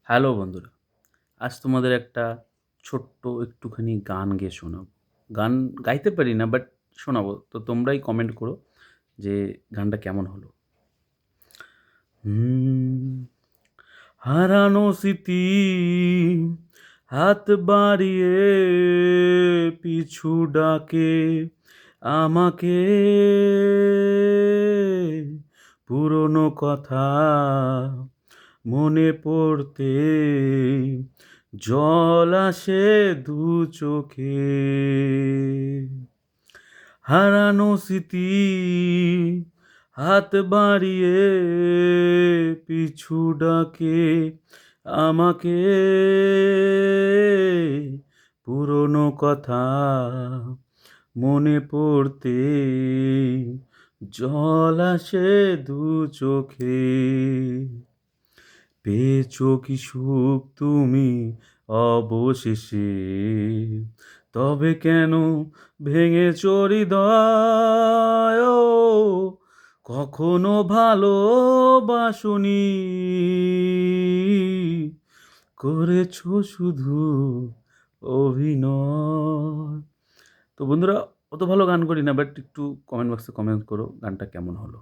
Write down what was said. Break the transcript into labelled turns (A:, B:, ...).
A: Hello বন্ধুরা, আজ তোমাদের একটা ছোট্ট একটুখানি গান গেয়ে শোনাবো। গান গাইতে পারি না বাট শোনাবো। তো তোমরাই কমেন্ট করো যে গানটা কেমন হলো? হুম, হারানো স্মৃতি হাত বাড়িয়ে পিছু ডাকে আমাকে, পুরনো কথা মনে পড়তে জল আসে দু চোখে। হারানো স্মৃতি হাত বাড়িয়ে পিছু ডাকে আমাকে, পুরনো কথা মনে পড়তে জল আসে দু চোখে। পেয়েছো কি সুখ তুমি অবশেষে, তবে কেন ভেঙেছো হৃদয়? ও, কখনো ভালোবাসনি, করেছো শুধু অভিনয়। তো বন্ধুরা, অত ভালো গান করি না বাট একটু কমেন্ট বক্সে কমেন্ট করো গানটা কেমন হলো।